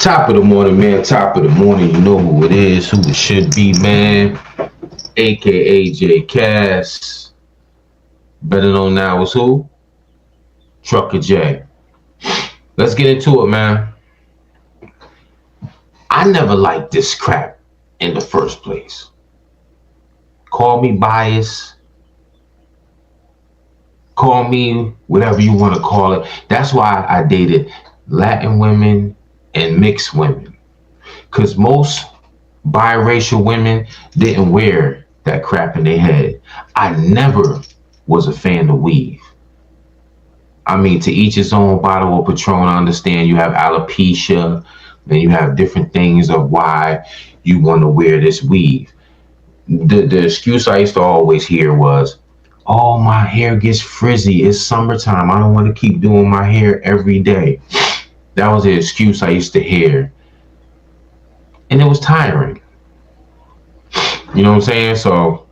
Top of the morning, man. Top of the morning. You know who it is, who it should be, man. AKA J Cass. Better known now as who? Trucker J. Let's get into it, man. I never liked this crap in the first place. Call me biased. Call me whatever you want to call it. That's why I dated Latin women and mixed women. Because most biracial women didn't wear that crap in their head. I never was a fan of weave. I mean, to each his own. Bottle of Patron. I understand you have alopecia and you have different things of why you want to wear this weave. The excuse I used to always hear was, oh, my hair gets frizzy. It's summertime. I don't want to keep doing my hair every day. That was the excuse I used to hear. And it was tiring. You know what I'm saying? So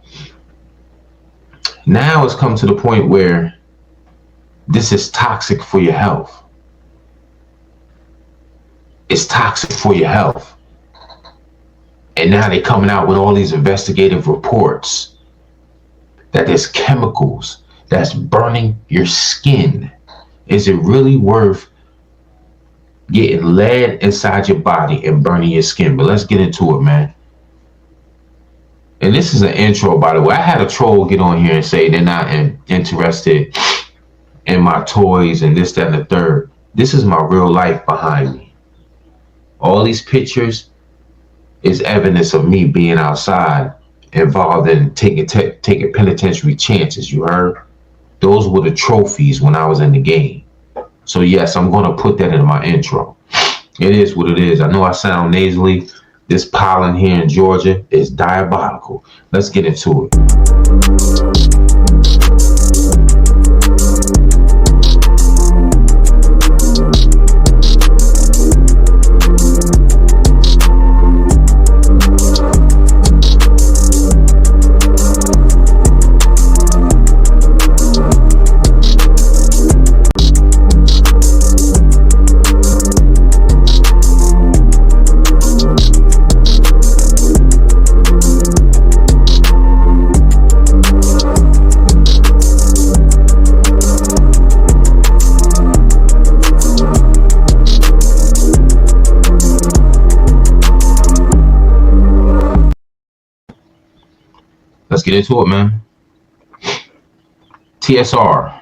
now it's come to the point where this is toxic for your health. It's toxic for your health. And now they're coming out with all these investigative reports that there's chemicals that's burning your skin. Is it really worth getting lead inside your body and burning your skin? But let's get into it, man. And this is an intro, by the way. I had a troll get on here and say they're not interested in my toys and this, that, and the third. This is my real life behind me. All these pictures is evidence of me being outside, involved in taking penitentiary chances. You heard? Those were the trophies when I was in the game. So yes, I'm going to put that in my intro. It is what it is. I know I sound nasally. This pollen here in Georgia is diabolical. Let's get into it. Let's get into it, man. TSR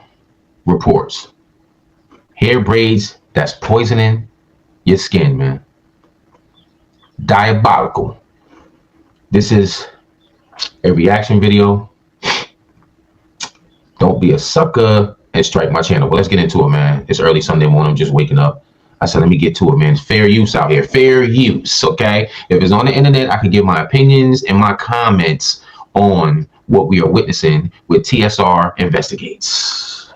reports hair braids that's poisoning your skin, man. Diabolical. This is a reaction video. Don't be a sucker and strike my channel. But let's get into it, man. It's early Sunday morning. I'm just waking up. I said, let me get to it, man. It's fair use out here. Fair use, okay? If it's on the internet, I can give my opinions and my comments on what we are witnessing with TSR Investigates.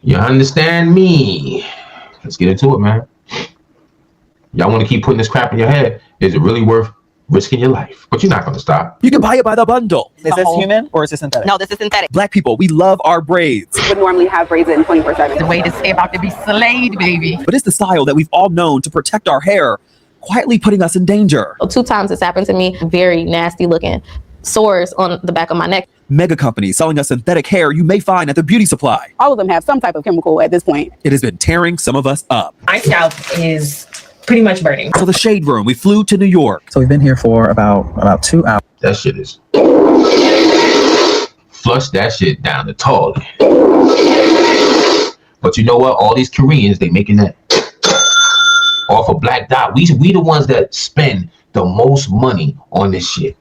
You understand me? Let's get into it, man. Y'all want to keep putting this crap in your head? Is it really worth risking your life? But you're not going to stop. You can buy it by the bundle. Is this human or is this synthetic? No, this is synthetic. Black people, we love our braids. Would normally have braids in 24/7. The way to stay about to be slayed, baby. But it's the style that we've all known to protect our hair, quietly putting us in danger. 2 times it's happened to me. Very nasty looking sores on the back of my neck. Mega companies selling us synthetic hair you may find at the beauty supply. All of them have some type of chemical at this point. It has been tearing some of us up. My scalp is pretty much burning. So the Shade Room, we flew to New York. So we've been here for about 2 hours. That shit is... Flush that shit down the toilet. But you know what? All these Koreans, they making that off of Black Dot. We the ones that spend the most money on this shit.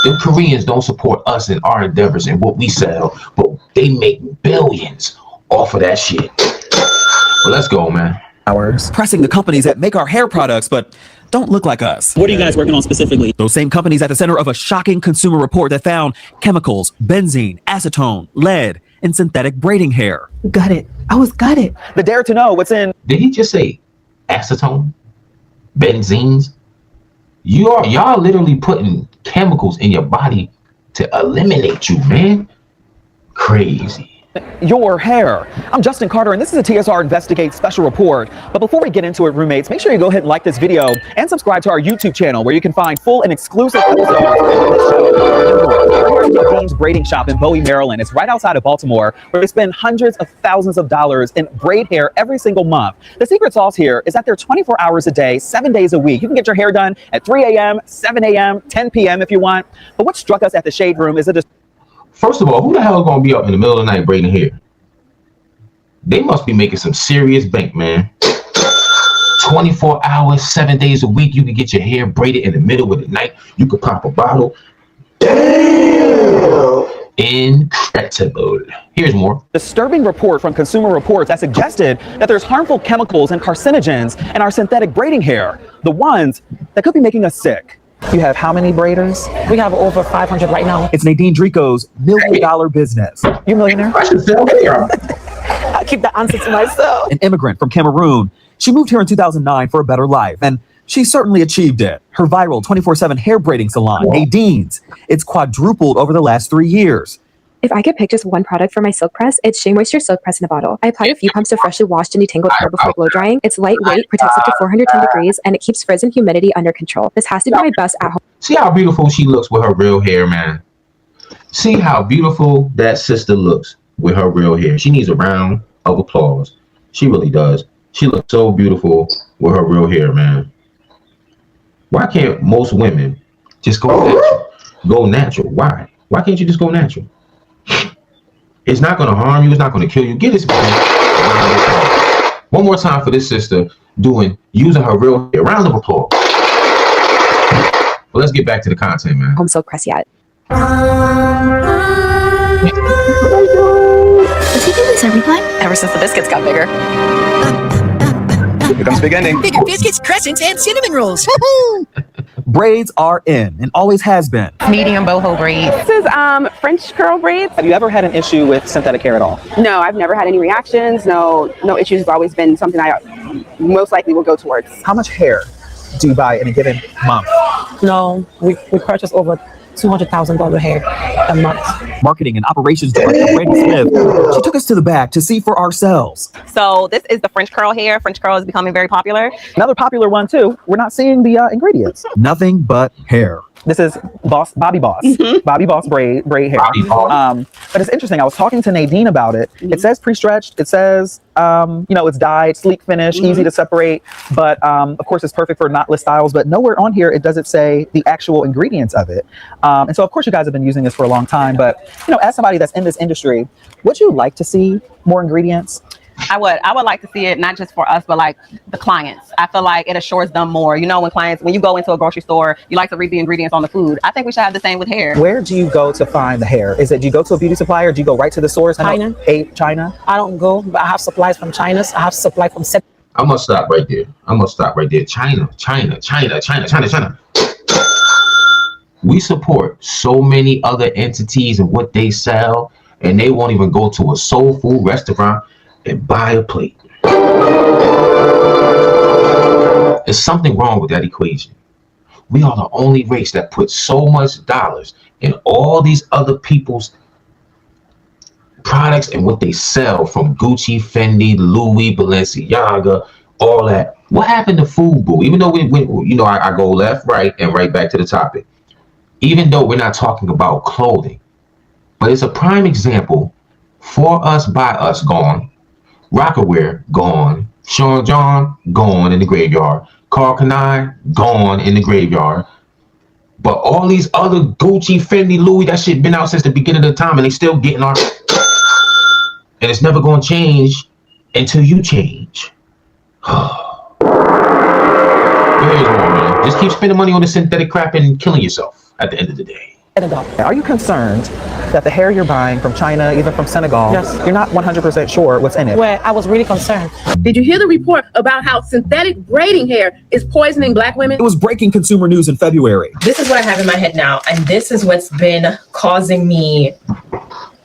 The Koreans don't support us in our endeavors and what we sell, but they make billions off of that shit. Well, let's go, man. Pressing the companies that make our hair products, but don't look like us. What are you guys working on specifically? Those same companies at the center of a shocking consumer report that found chemicals, benzene, acetone, lead, and synthetic braiding hair. Gutted. I was gutted. The dare to know what's in. Did he just say acetone? Benzenes? Y'all literally putting chemicals in your body to eliminate you, man. Crazy. your hair. I'm Justin Carter, and this is a TSR Investigate special report. But before we get into it, roommates, make sure you go ahead and like this video and subscribe to our YouTube channel, where you can find full and exclusive episodes of this show. Here's Nadine's braiding shop in Bowie, Maryland. It's right outside of Baltimore, where they spend hundreds of thousands of dollars in braid hair every single month. The secret sauce here is that they're 24 hours a day, 7 days a week. You can get your hair done at 3 a.m., 7 a.m., 10 p.m. if you want. But what struck us at the Shade Room is that First of all, who the hell is going to be up in the middle of the night braiding hair? They must be making some serious bank, man. 24 hours, 7 days a week, you can get your hair braided in the middle of the night. You could pop a bottle. Damn! Incredible. Here's more. Disturbing report from Consumer Reports that suggested that there's harmful chemicals and carcinogens in our synthetic braiding hair, the ones that could be making us sick. You have how many braiders? We have over 500 right now. It's Nadine Drico's $1 million business. You a millionaire? I should sell hair. I keep the answer to myself. An immigrant from Cameroon. She moved here in 2009 for a better life, and she certainly achieved it. Her viral 24/7 hair braiding salon, Nadine's, it's quadrupled over the last 3 years. If I could pick just one product for my silk press, it's Shea Moisture Silk Press in a bottle. I apply a few pumps of freshly washed and detangled hair before blow drying. It's lightweight, protects up to 410 degrees, and it keeps frizz and humidity under control. This has to be my best at home. See how beautiful she looks with her real hair, man. See how beautiful that sister looks with her real hair. She needs a round of applause. She really does. She looks so beautiful with her real hair, man. Why can't most women just go natural? Go natural. Why? Why can't you just go natural? It's not going to harm you. It's not going to kill you. Get this one more time for this sister using her real hair. Round of applause. Well, let's get back to the content, man. Home silk press yet. Does he do this every time? Ever since the biscuits got bigger. Here comes big ending. Bigger biscuits, crescents, and cinnamon rolls. Braids are in and always has been. Medium boho braids. This is French curl braids. Have you ever had an issue with synthetic hair at all? No, I've never had any reactions. No issues. It's always been something I most likely will go towards. How much hair do you buy in a given month? No, we purchase over $200,000 hair a month. Marketing and operations director Randy Smith. She took us to the back to see for ourselves. So this is the French curl hair. French curl is becoming very popular. Another popular one too. We're not seeing the ingredients. Nothing but hair. This is Bobby Boss braid hair. But it's interesting. I was talking to Nadine about it. It says pre-stretched. It says it's dyed, sleek finish, easy to separate. But of course, it's perfect for knotless styles. But nowhere on here does it say the actual ingredients of it. And so, of course, you guys have been using this for a long time. But as somebody that's in this industry, would you like to see more ingredients? I would like to see it, not just for us, but like the clients. I feel like it assures them more. When you go into a grocery store, you like to read the ingredients on the food. I think we should have the same with hair. Where do you go to find the hair? Do you go to a beauty supplier? Do you go right to the source? China. China? I don't go, but I have supplies from China. I have supply from I'm going to stop right there. China. We support so many other entities and what they sell, and they won't even go to a soul food restaurant and buy a plate. There's something wrong with that equation. We are the only race that puts so much dollars in all these other people's products and what they sell, from Gucci, Fendi, Louis, Balenciaga, all that. What happened to food, boo? Even though I go left, right, and right back to the topic. Even though we're not talking about clothing, but it's a prime example. For Us, By Us, gone. Rockaware, gone. Sean John, gone in the graveyard. Carl Kanai, gone in the graveyard. But all these other Gucci, Fendi, Louis, that shit been out since the beginning of the time, and they still getting our... And it's never going to change until you change. Here's more, man. Just keep spending money on the synthetic crap and killing yourself at the end of the day. Are you concerned that the hair you're buying from China, even from Senegal, you're not 100% sure what's in it? Well, I was really concerned. Did you hear the report about how synthetic braiding hair is poisoning Black women? It was breaking consumer news in February. This is what I have in my head now, and this is what's been causing me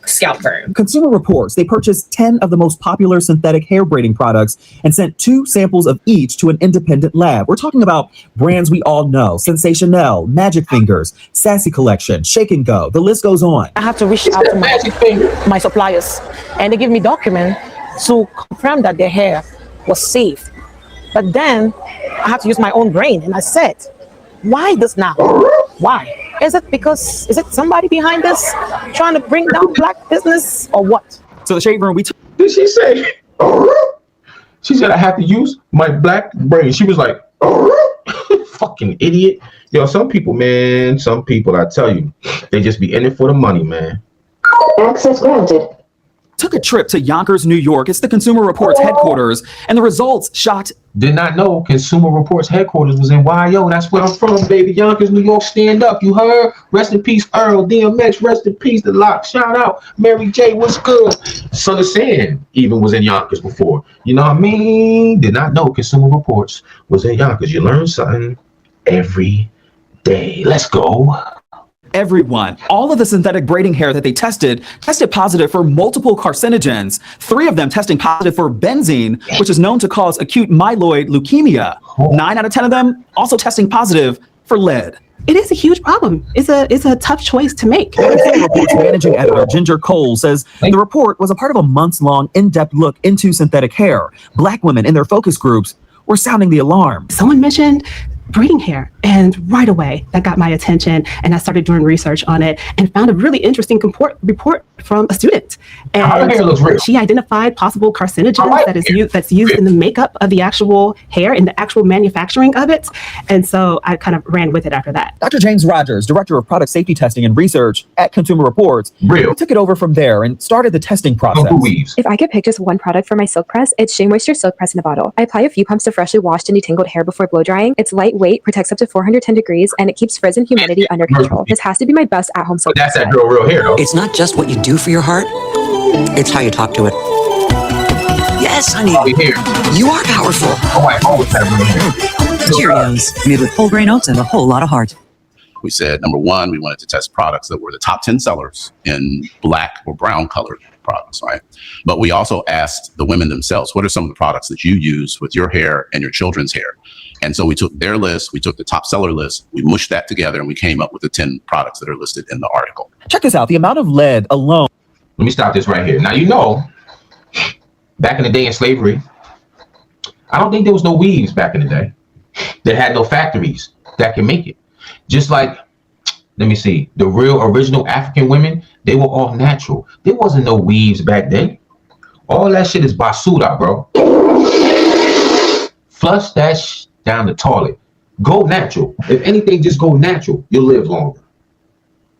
scalp burn. Consumer Reports, they purchased 10 of the most popular synthetic hair braiding products and sent 2 samples of each to an independent lab. We're talking about brands we all know: Sensationel, Magic Fingers, Sassy Collection, Shake and Go. The list goes on. I have to reach out to my suppliers, and they give me documents to confirm that their hair was safe. But then I have to use my own brain, and I said, why this now? Why? Is it somebody behind this trying to bring down black business or what? So the Shade Room, Did she say? She said I have to use my black brain. She was like, fucking idiot. Yo, some people, I tell you, they just be in it for the money, man. Access granted. took a trip to Yonkers, New York. It's the Consumer Reports headquarters, and the results shocked. Did not know Consumer Reports headquarters was in YO. That's where I'm from, baby. Yonkers, New York, stand up. You heard? Rest in peace, Earl. DMX, rest in peace, The Lock. Shout out. Mary J, what's good? Son of Sand even was in Yonkers before. You know what I mean? Did not know Consumer Reports was in Yonkers. You learn something every day. Let's go. Everyone, all of the synthetic braiding hair that they tested positive for multiple carcinogens, 3 of them testing positive for benzene, which is known to cause acute myeloid leukemia. 9 out of 10 of them also testing positive for lead. It is a huge problem. It's a tough choice to make. Consumer Reports managing editor Ginger Cole says the report was a part of a months-long in-depth look into synthetic hair. Black women in their focus groups were sounding the alarm. Someone mentioned braiding hair, and right away that got my attention, and I started doing research on it and found a really interesting report from a student. And she identified possible carcinogens that's used in the makeup of the actual hair, in the actual manufacturing of it. And so I kind of ran with it after that. Dr. James Rogers, Director of Product Safety Testing and Research at Consumer Reports, took it over from there and started the testing process. If I could pick just one product for my silk press, it's Shea Moisture Silk Press in a bottle. I apply a few pumps to freshly washed and detangled hair before blow drying. It's lightweight, protects up to 410 degrees, and it keeps frizz and humidity under control. This has to be my best at-home silk press. That's that girl real hair, though. It's not just what you do for your heart, it's how you talk to it. Yes, honey. You are powerful. Cheerios, made with whole grain oats and a whole lot of heart. We said, number one, we wanted to test products that were the top 10 sellers in black or brown colored products, right? But we also asked the women themselves, what are some of the products that you use with your hair and your children's hair? And so we took their list, we took the top seller list, we mushed that together, and we came up with the 10 products that are listed in the article. Check this out, the amount of lead alone. Let me stop this right here. Now, you know, back in the day in slavery, I don't think there was no weaves back in the day. They had no factories that can make it. Just like, let me see, the real original African women, they were all natural. There wasn't no weaves back then. All that shit is basura, bro. Flush that down the toilet. Go natural. If anything, just go natural. You'll live longer.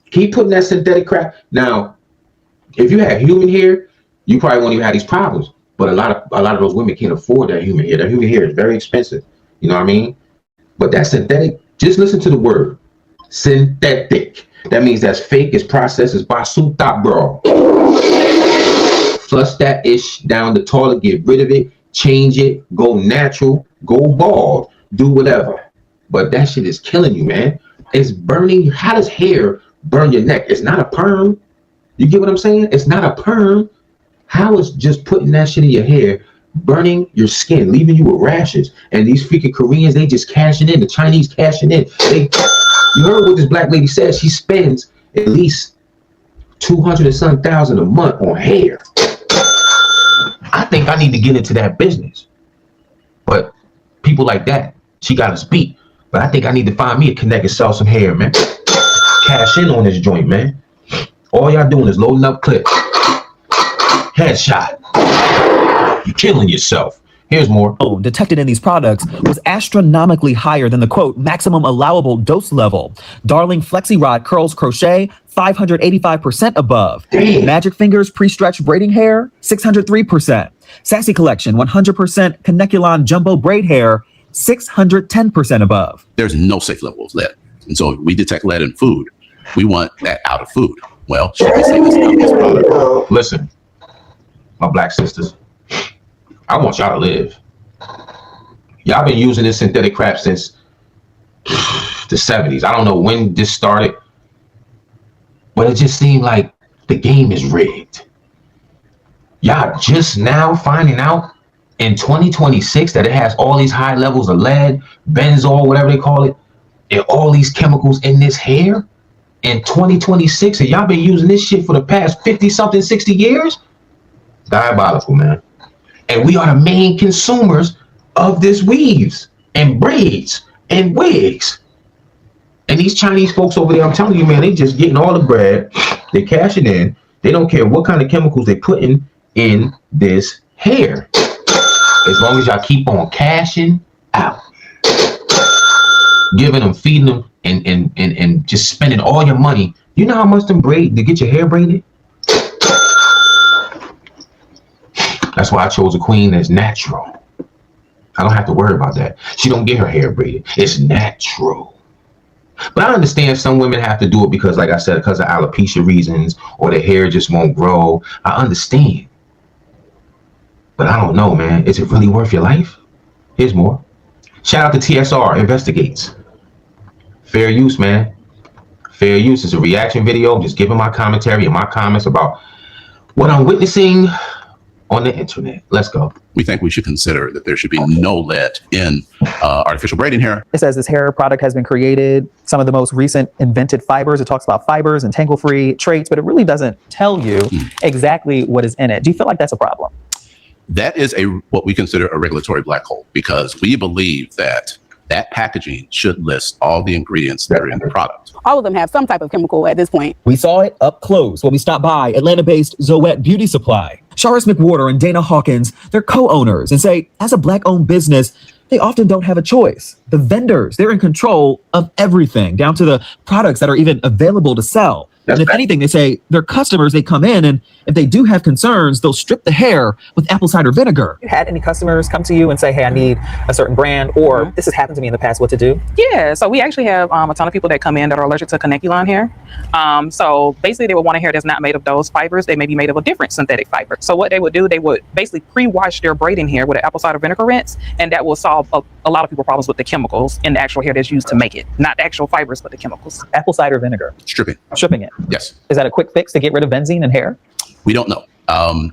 Keep putting that synthetic crap. Now, if you had human hair, you probably won't even have these problems. But a lot of those women can't afford that human hair. That human hair is very expensive. You know what I mean? But that synthetic, just listen to the word. Synthetic. That means that's fake, it's processed, it's basuta, bro. Flush that ish down the toilet, get rid of it, change it, go natural, go bald, do whatever. But that shit is killing you, man. It's burning. How does hair burn your neck? It's not a perm. You get what I'm saying? It's not a perm. How is just putting that shit in your hair burning your skin, leaving you with rashes? And these freaking Koreans, they just cashing in. The Chinese cashing in. You heard what this black lady said? She spends at least $200,000 and something a month on hair. I think I need to get into that business. But people like that, she got us beat. But I think I need to find me a connect and sell some hair, man. Cash in on this joint, man. All y'all doing is loading up clips. Headshot. You're killing yourself. Here's more. Detected in these products was astronomically higher than the quote maximum allowable dose level. Darling Flexi Rod Curls Crochet 585% above. Damn. Magic Fingers pre-stretched braiding hair 603%. Sassy Collection 100% Conneculaon Jumbo braid hair 610% above. There's no safe level of lead. And so if we detect lead in food, we want that out of food. Well, should we say this about this product? Listen, my black sisters, I want y'all to live. Y'all been using this synthetic crap since the 70s. I don't know when this started, but it just seemed like The game is rigged. Y'all just now finding out in 2026 that it has all these high levels of lead, benzol, whatever they call it, and all these chemicals in this hair in 2026, and y'all been using this shit for the past 50 something, 60 years? Diabolical, man. And we are the main consumers of this weaves and braids and wigs. And these Chinese folks over there, I'm telling you, man, they just getting all the bread. They cashing in. They don't care what kind of chemicals they putting in this hair. As long as y'all keep on cashing out. Giving them, feeding them, and just spending all your money. You know how much them braid to get your hair braided? That's why I chose a queen that's natural. I don't have to worry about that. She don't get her hair braided. It's natural. But I understand some women have to do it because, like I said, because of alopecia reasons, or the hair just won't grow. I understand. But I don't know, man. Is it really worth your life? Here's more. Shout out to TSR Investigates. Fair use, man. Fair use. It's a reaction video. I'm just giving my commentary and my comments about what I'm witnessing on the internet. Let's go. We think we should consider that there should be no lead in artificial braiding hair. It says this hair product has been created, some of the most recent invented fibers. It talks about fibers and tangle-free traits, but it really doesn't tell you exactly what is in it. Do you feel like that's a problem? That is what we consider a regulatory black hole, because we believe that packaging should list all the ingredients that are in the product. All of them have some type of chemical at this point. We saw it up close when we stopped by Atlanta-based Zoette Beauty Supply. Charis McWhorter and Dana Hawkins, they're co-owners, and say, as a Black-owned business, they often don't have a choice. The vendors, they're in control of everything, down to the products that are even available to sell. And if anything, they say their customers, they come in, and if they do have concerns, they'll strip the hair with apple cider vinegar. You had any customers come to you and say, hey, I need a certain brand, or this has happened to me in the past, what to do? Yeah, so we actually have a ton of people that come in that are allergic to caniculon hair. So basically they would want a hair that's not made of those fibers. They may be made of a different synthetic fiber. So what they would do, they would basically pre-wash their braiding hair with an apple cider vinegar rinse, and that will solve a lot of people's problems with the chemicals in the actual hair that's used to make it. Not the actual fibers, but the chemicals. Apple cider vinegar. Stripping it. Yes. Is that a quick fix to get rid of benzene in hair? We don't know.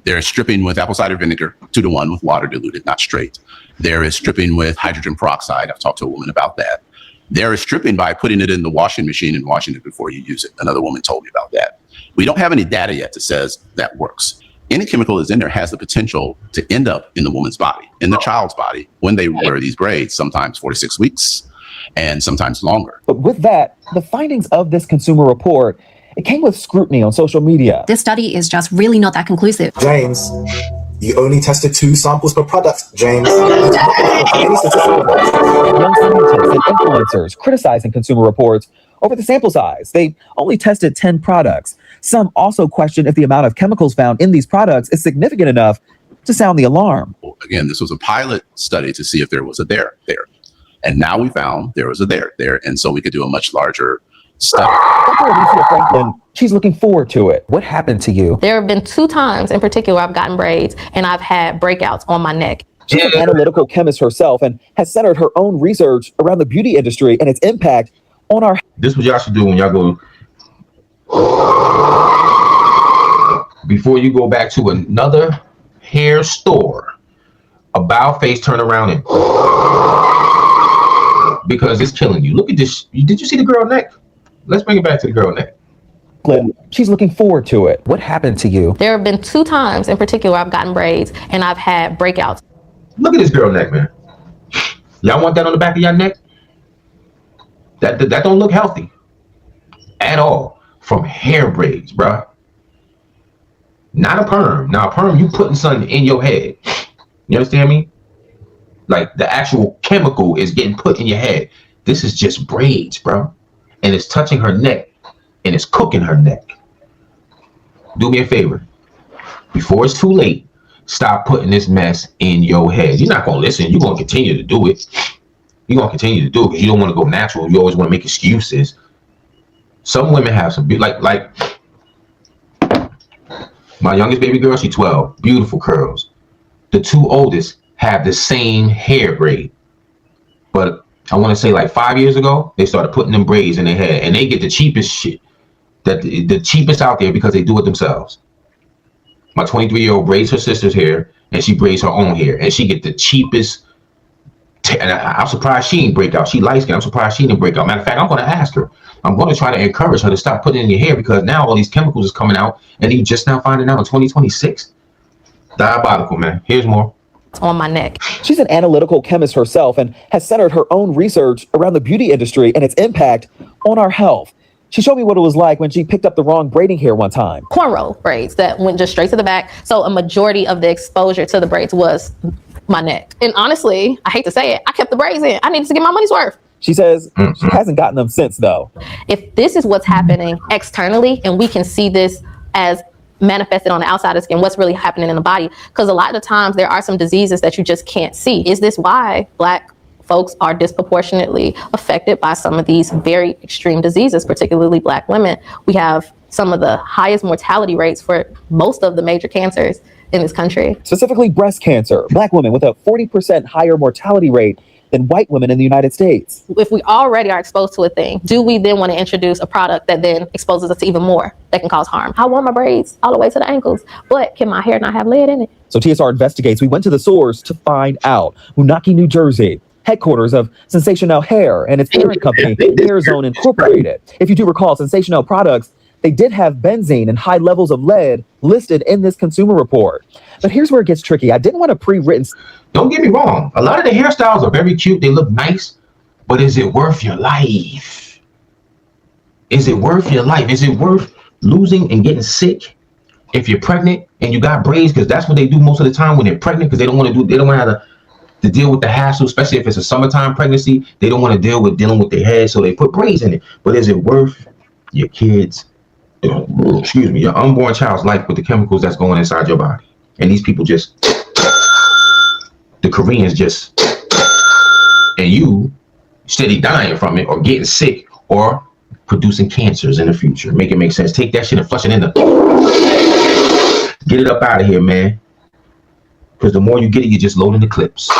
There is stripping with apple cider vinegar 2-to-1 with water diluted, not straight. There is stripping with hydrogen peroxide. I've talked to a woman about that. There is stripping by putting it in the washing machine and washing it before you use it. Another woman told me about that. We don't have any data yet that says that works. Any chemical that's in there has the potential to end up in the woman's body, in the child's body, when they wear these braids, sometimes 4 to 6 weeks and sometimes longer. But with that, the findings of this consumer report, it came with scrutiny on social media. This study is just really not that conclusive. James, you only tested 2 samples per product, James. You did not have any statistical results. Young scientists and influencers criticizing consumer reports over the sample size. They only tested 10 products. Some also question if the amount of chemicals found in these products is significant enough to sound the alarm. Again, this was a pilot study to see if there was a there. And now we found there was a there. And so we could do a much larger study. Dr. Alicia Franklin, she's looking forward to it. What happened to you? There have been 2 times in particular I've gotten braids and I've had breakouts on my neck. She's an analytical chemist herself and has centered her own research around the beauty industry and its impact on our... This is what y'all should do when y'all go... Before you go back to another hair store, a bow face, turn around and... Because it's killing you. Look at this. Did you see the girl neck? Let's bring it back to the girl neck. She's looking forward to it. What happened to you? There have been 2 times in particular I've gotten braids and I've had breakouts. Look at this girl neck, man. Y'all want that on the back of your neck? That don't look healthy at all from hair braids, bro. Not a perm. Now a perm, you putting something in your head. You understand me? Like the actual chemical is getting put in your head. This is just braids, bro. And it's touching her neck and it's cooking her neck. Do me a favor. Before it's too late, stop putting this mess in your head. You're not going to listen. You're going to continue to do it. You're going to continue to do it because you don't want to go natural. You always want to make excuses. Some women have some, like my youngest baby girl, she's 12. Beautiful curls. The 2 oldest have the same hair braid. But I want to say like 5 years ago, they started putting them braids in their head and they get the cheapest shit. that the cheapest out there because they do it themselves. My 23-year-old braids her sister's hair, and she braids her own hair, and she get the cheapest. And I'm surprised she didn't break out. She light skinned. I'm surprised she didn't break out. Matter of fact, I'm going to ask her. I'm going to try to encourage her to stop putting it in your hair because now all these chemicals is coming out, and you just now finding out in 2026. Diabolical, man. Here's more. On my neck. She's an analytical chemist herself and has centered her own research around the beauty industry and its impact on our health. She showed me what it was like when she picked up the wrong braiding hair one time. Cornrow braids that went just straight to the back. So a majority of the exposure to the braids was my neck. And honestly, I hate to say it, I kept the braids in. I needed to get my money's worth. She says she hasn't gotten them since, though. If this is what's happening externally and we can see this as manifested on the outside of skin, what's really happening in the body? Because a lot of the times there are some diseases that you just can't see. Is this why Black folks are disproportionately affected by some of these very extreme diseases, particularly Black women? We have some of the highest mortality rates for most of the major cancers in this country. Specifically breast cancer. Black women with a 40% higher mortality rate than white women in the United States. If we already are exposed to a thing, do we then want to introduce a product that then exposes us to even more that can cause harm? I want my braids all the way to the ankles, but can my hair not have lead in it? So TSR investigates. We went to the source to find out. Moonachie, New Jersey, headquarters of Sensational Hair and its parent company, Hair Zone Incorporated. If you do recall, Sensational products, they did have benzene and high levels of lead listed in this consumer report. But here's where it gets tricky. I didn't want a pre-written. Don't get me wrong. A lot of the hairstyles are very cute. They look nice. But is it worth your life? Is it worth your life? Is it worth losing and getting sick if you're pregnant and you got braids? Because that's what they do most of the time when they're pregnant, because they don't want to have to deal with the hassle, especially if it's a summertime pregnancy. They don't want to deal with dealing with their head, so they put braids in it. But is it worth your kids, your unborn child's life with the chemicals that's going inside your body? And these people just, the Koreans just, and you steady dying from it or getting sick or producing cancers in the future. Make it make sense. Take that shit and flush it in the, get it up out of here, man. Because the more you get it, you're just loading the clips.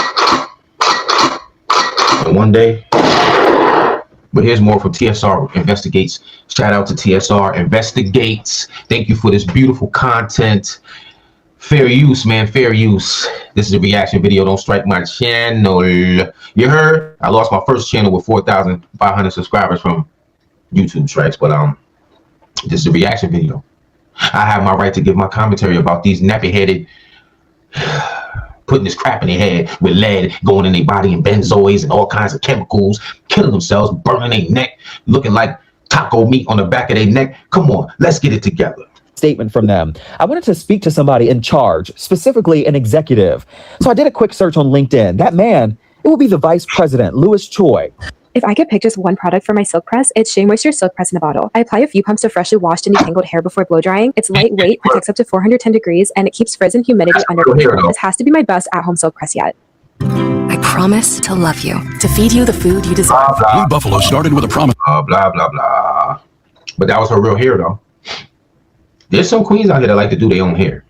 And one day, but here's more from TSR Investigates. Shout out to TSR Investigates. Thank you for this beautiful content. Fair use, man. Fair use. This is a reaction video. Don't strike my channel. You heard? I lost my first channel with 4,500 subscribers from YouTube strikes, but this is a reaction video. I have my right to give my commentary about these nappy-headed putting this crap in their head with lead going in their body and benzoids and all kinds of chemicals, killing themselves, burning their neck, looking like taco meat on the back of their neck. Come on, let's get it together. Statement from them. I wanted to speak to somebody in charge, specifically an executive. So I did a quick search on LinkedIn. That man, it will be the Vice President, Louis Choi. If I could pick just one product for my silk press, it's Shea Moisture Silk Press in a bottle. I apply a few pumps of freshly washed and detangled hair before blow drying. It's lightweight, protects up to 410 degrees, and it keeps frizz and humidity under control. This has to be my best at-home silk press yet. I promise to love you, to feed you the food you deserve. Blue Buffalo started with a promise. Blah, blah, blah. But that was her real hair, though. There's some queens out here that like to do their own hair.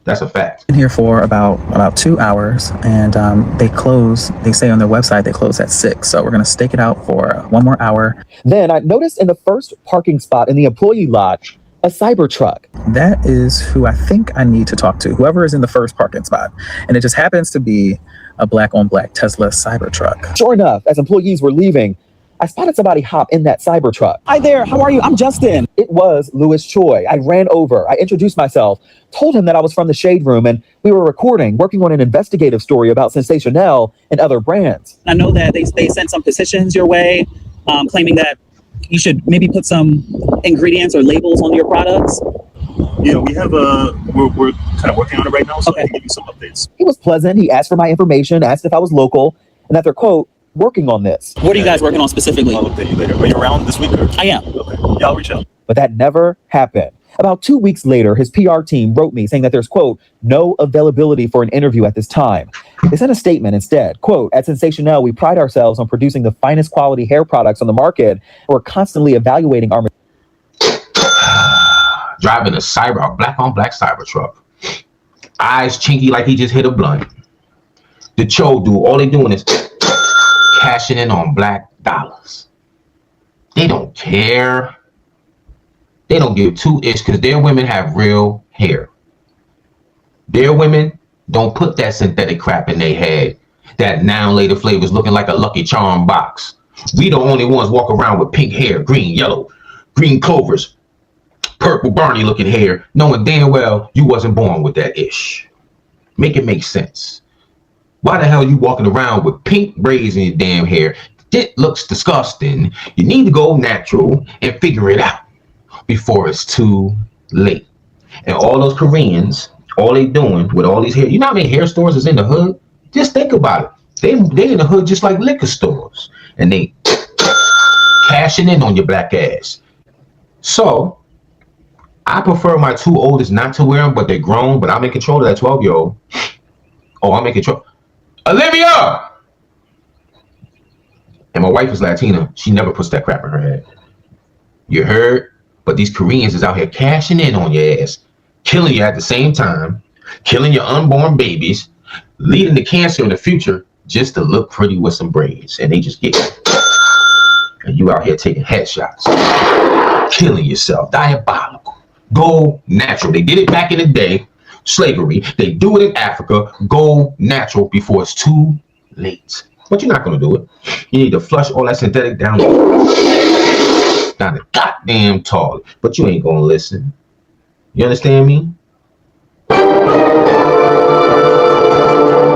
That's a fact. Been here for about 2 hours, and they close. They say on their website they close at 6. So we're gonna stake it out for 1 more hour. Then I noticed in the first parking spot in the employee lot a Cybertruck. That is who I think I need to talk to. Whoever is in the first parking spot, and it just happens to be a black-on-black Tesla Cybertruck. Sure enough, as employees were leaving, I spotted somebody hop in that Cybertruck. Hi there, how are you? I'm Justin. It was Louis Choi. I ran over, I introduced myself, told him that I was from the Shade Room and we were recording, working on an investigative story about Sensational and other brands. I know that they sent some petitions your way, claiming that you should maybe put some ingredients or labels on your products. Yeah, we have we're kind of working on it right now, so I can give you some updates. He was pleasant. He asked for my information, asked if I was local, and that they're, quote, working on this. What are you guys working on specifically? I'll update you later. Are you around this week? I am. Okay. Yeah, I'll reach out. But that never happened. About 2 weeks later, his PR team wrote me saying that there's, quote, no availability for an interview at this time. They sent a statement instead, quote, at Sensational, we pride ourselves on producing the finest quality hair products on the market. We're constantly evaluating our... Driving a black-on-black Cybertruck. Eyes chinky like he just hit a blunt. The Cho dude, all they doing is cashing in on black dollars. They don't care. They don't give two ish because their women have real hair. Their women don't put that synthetic crap in their head. That now later flavors looking like a Lucky Charm box. We the only ones walk around with pink hair, green, yellow, green clovers, purple Barney looking hair, knowing damn well you wasn't born with that ish. Make it make sense. Why the hell are you walking around with pink braids in your damn hair? It looks disgusting. You need to go natural and figure it out before it's too late. And all those Koreans, all they doing with all these hair, you know how many hair stores is in the hood? Just think about it. They in the hood just like liquor stores. And they cashing in on your black ass. So, I prefer my two oldest not to wear them, but they're grown, but I'm in control of that 12-year-old. Oh, I'm in control. Olivia! And my wife is Latina. She never puts that crap in her head. You heard? But these Koreans is out here cashing in on your ass, killing you at the same time, killing your unborn babies, leading to cancer in the future just to look pretty with some braids. And they just get it. And you out here taking headshots, killing yourself, diabolical. Go natural. They did it back in the day, slavery. They do it in Africa. Go natural before it's too late. But you're not going to do it. You need to flush all that synthetic down the goddamn toilet. But you ain't going to listen. You understand me?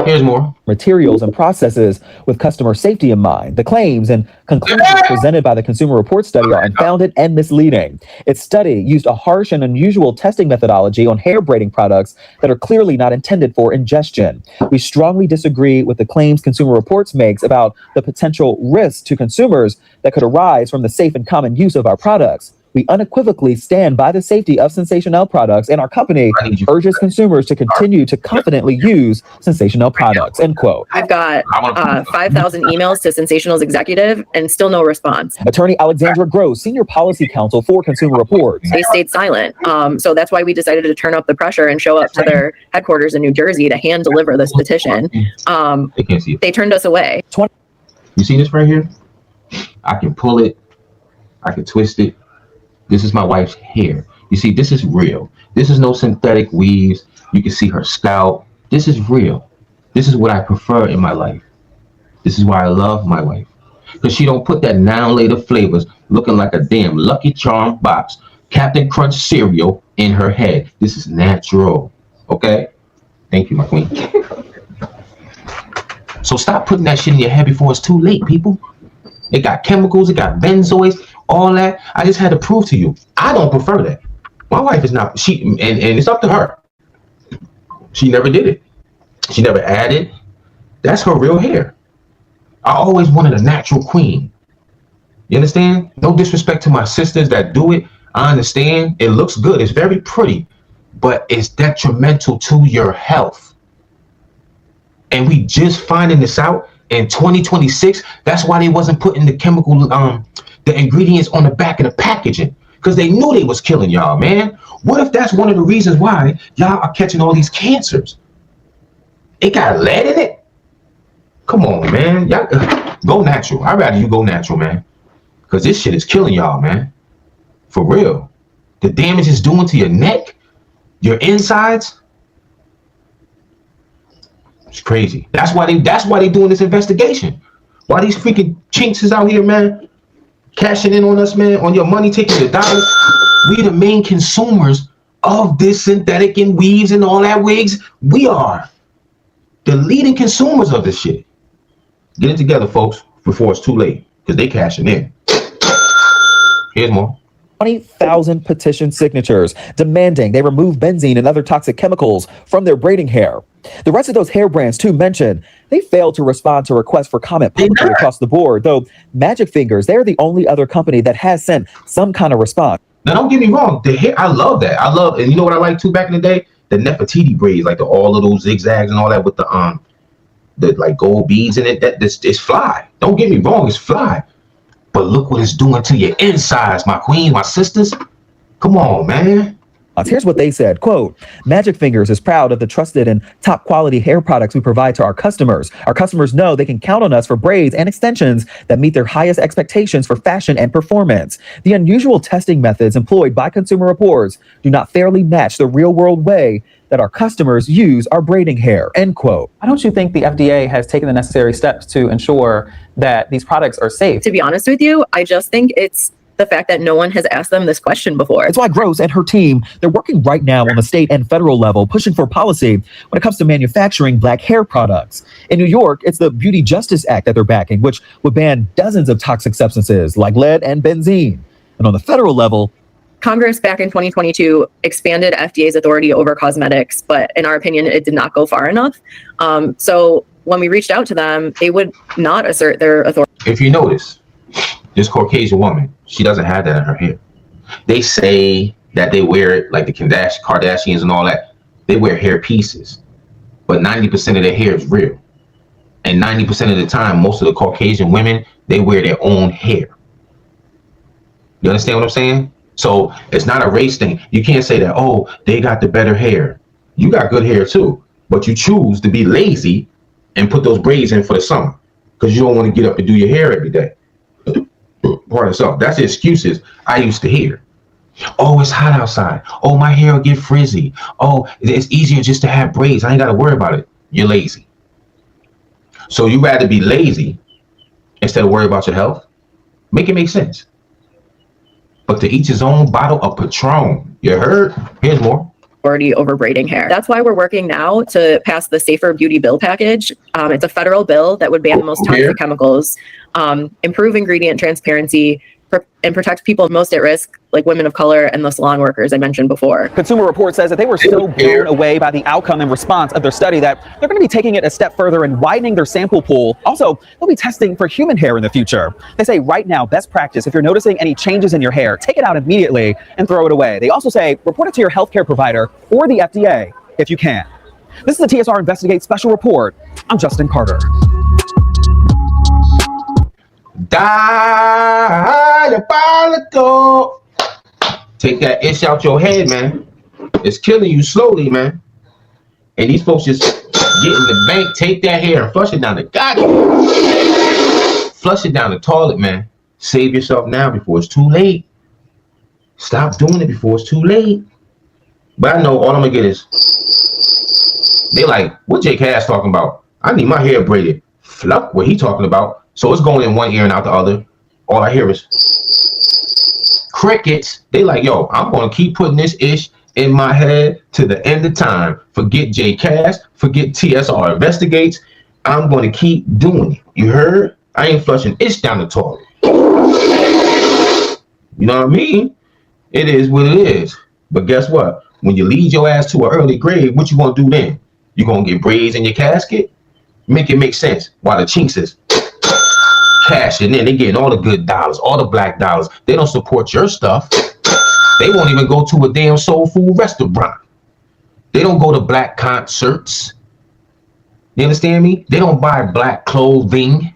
Here's more. Materials and processes with customer safety in mind. The claims and conclusions presented by the Consumer Report study are unfounded and misleading. Its study used a harsh and unusual testing methodology on hair braiding products that are clearly not intended for ingestion. We strongly disagree with the claims Consumer Reports makes about the potential risks to consumers that could arise from the safe and common use of our products. We unequivocally stand by the safety of Sensational products, and our company urges consumers to continue to confidently use Sensational products, end quote. I've got 5,000 emails to Sensational's executive and still no response. Attorney Alexandra Gross, Senior Policy Counsel for Consumer Reports. They stayed silent. So that's why we decided to turn up the pressure and show up to their headquarters in New Jersey to hand deliver this petition. They turned us away. You see this right here? I can pull it. I can twist it. This is my wife's hair. You see, this is real. This is no synthetic weaves. You can see her scalp. This is real. This is what I prefer in my life. This is why I love my wife. Because she don't put that now later flavors looking like a damn Lucky Charm box, Captain Crunch cereal in her head. This is natural. Okay? Thank you, my queen. So stop putting that shit in your head before it's too late, people. It got chemicals, it got benzoids, all that. I just had to prove to you, I don't prefer that. My wife is not, and it's up to her. She never did it. She never added. That's her real hair. I always wanted a natural queen. You understand? No disrespect to my sisters that do it. I understand. It looks good. It's very pretty, but it's detrimental to your health. And we just finding this out in 2026. That's why they wasn't putting the chemical, the ingredients on the back of the packaging, because they knew they was killing y'all, man. What if that's one of the reasons why y'all are catching all these cancers? It got lead in it. Come on, man. Y'all go natural. I'd rather you go natural, man, because this shit is killing y'all, man. For real. The damage it's doing to your neck, your insides. It's crazy. That's why they doing this investigation. Why these freaking chinks is out here, man, cashing in on us, man, on your money, taking the dollar. We the main consumers of this synthetic and weaves and all that wigs. We are the leading consumers of this shit. Get it together, folks, before it's too late, because they cashing in. Here's more. 20,000 petition signatures demanding they remove benzene and other toxic chemicals from their braiding hair. The rest of those hair brands, too, mentioned they failed to respond to requests for comment publicly across the board, though Magic Fingers, they're the only other company that has sent some kind of response. Now, don't get me wrong. The hair, I love that. I love, and you know what I like, too, back in the day? The Nefertiti braids, like all of those zigzags and all that with the like gold beads in it. It's fly. Don't get me wrong, it's fly. But look what it's doing to your insides, my queen, my sisters. Come on, man. Here's what they said, quote, Magic Fingers is proud of the trusted and top quality hair products we provide to our customers. Our customers know they can count on us for braids and extensions that meet their highest expectations for fashion and performance. The unusual testing methods employed by Consumer Reports do not fairly match the real world way that our customers use our braiding hair, end quote. Why don't you think the FDA has taken the necessary steps to ensure that these products are safe? To be honest with you, I just think it's the fact that no one has asked them this question before. It's why Gross and her team, they're working right now on the state and federal level, pushing for policy when it comes to manufacturing black hair products. In New York, it's the Beauty Justice Act that they're backing, which would ban dozens of toxic substances like lead and benzene. And on the federal level, Congress back in 2022 expanded FDA's authority over cosmetics, but in our opinion, it did not go far enough. So when we reached out to them, they would not assert their authority. If you notice, this Caucasian woman, she doesn't have that in her hair. They say that they wear it like the Kardashians and all that. They wear hair pieces, but 90% of their hair is real. And 90% of the time, most of the Caucasian women, they wear their own hair. You understand what I'm saying? So it's not a race thing. You can't say that, oh, they got the better hair. You got good hair too, but you choose to be lazy and put those braids in for the summer because you don't want to get up and do your hair every day. Part of self. That's the excuses I used to hear. Oh, it's hot outside. Oh, my hair will get frizzy. Oh, it's easier just to have braids. I ain't got to worry about it. You're lazy. So you rather be lazy instead of worry about your health? Make it make sense. But to each his own bottle of Patron. You heard? Here's more. Authority over braiding hair. That's why we're working now to pass the Safer Beauty Bill package. It's a federal bill that would ban the most toxic chemicals, improve ingredient transparency, and protect people most at risk, like women of color and the salon workers I mentioned before. Consumer Reports says that they were so blown away by the outcome and response of their study that they're going to be taking it a step further and widening their sample pool. Also, they'll be testing for human hair in the future. They say right now, best practice, if you're noticing any changes in your hair, take it out immediately and throw it away. They also say report it to your healthcare provider or the FDA if you can. This is the TSR Investigate Special Report. I'm Justin Carter. Diabolical. Take that ish out your head, man. It's killing you slowly, man. And these folks just get in the bank, take that hair and flush it down the flush it down the toilet, man. Save yourself now before it's too late. Stop doing it before it's too late. But I know all I'm gonna get is they like, what Jake Cass talking about? I need my hair braided. Fluff what he talking about. So it's going in one ear and out the other. All I hear is crickets. They like, yo, I'm going to keep putting this ish in my head to the end of time. Forget J Cass. Forget TSR Investigates. I'm going to keep doing it. You heard? I ain't flushing ish down the toilet. You know what I mean? It is what it is. But guess what? When you lead your ass to an early grave, what you going to do then? You going to get braids in your casket? Make it make sense. While the chinks is cashing in, they getting all the good dollars, all the black dollars. They don't support your stuff. They won't even go to a damn soul food restaurant. They don't go to black concerts. You understand me? They don't buy black clothing.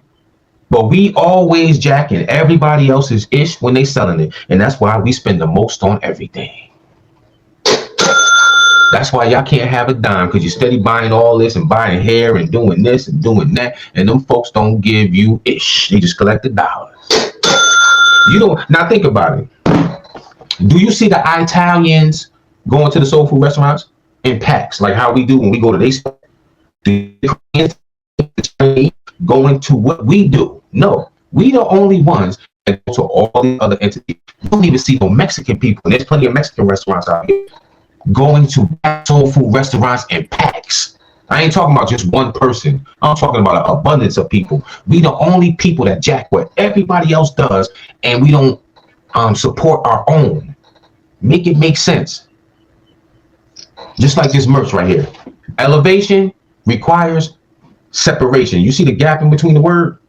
But we always jacking everybody else's ish when they selling it. And that's why we spend the most on everything. That's why y'all can't have a dime, because you're steady buying all this and buying hair and doing this and doing that. And them folks don't give you ish. They just collect the dollars. You don't. Now think about it. Do you see the Italians going to the soul food restaurants in packs, like how we do when we go to these? Going to what we do? No, we the only ones that go to all the other entities. You don't even see no Mexican people. And there's plenty of Mexican restaurants out here going to soul food restaurants in packs. I ain't talking about just one person. I'm talking about an abundance of people. We the only people that jack what everybody else does, and we don't support our own. Make it make sense. Just like this merch right here. Elevation requires separation. You see the gap in between the word?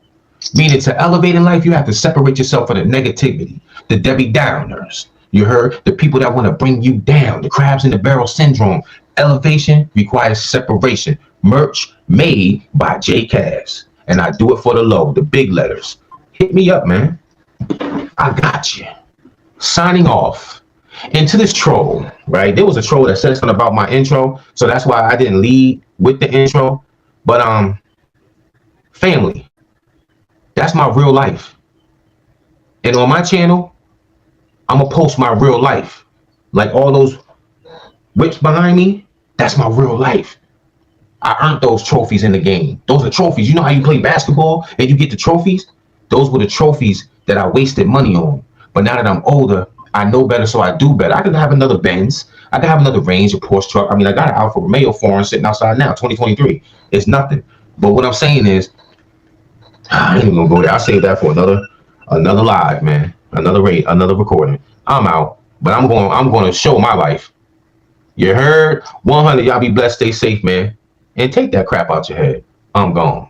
Meaning to elevate in life, you have to separate yourself from the negativity, the Debbie Downers. You heard? The people that want to bring you down, the crabs in the barrel syndrome. Elevation requires separation. Merch made by J Cass. And I do it for the low, the big letters. Hit me up, man. I got you. Signing off. And to this troll, right? There was a troll that said something about my intro, so that's why I didn't lead with the intro. But family, that's my real life. And on my channel, I'm gonna post my real life. Like all those whips behind me, that's my real life. I earned those trophies in the game. Those are trophies. You know how you play basketball and you get the trophies? Those were the trophies that I wasted money on. But now that I'm older, I know better, so I do better. I could have another Benz. I could have another Range, a Porsche truck. I mean, I got an Alfa Romeo foreign sitting outside now, 2023. It's nothing. But what I'm saying is, I ain't even gonna go there. I'll save that for another live, man. Another recording. I'm out. But I'm going to show my life. You heard? 100. Y'all be blessed. Stay safe, man. And take that crap out your head. I'm gone.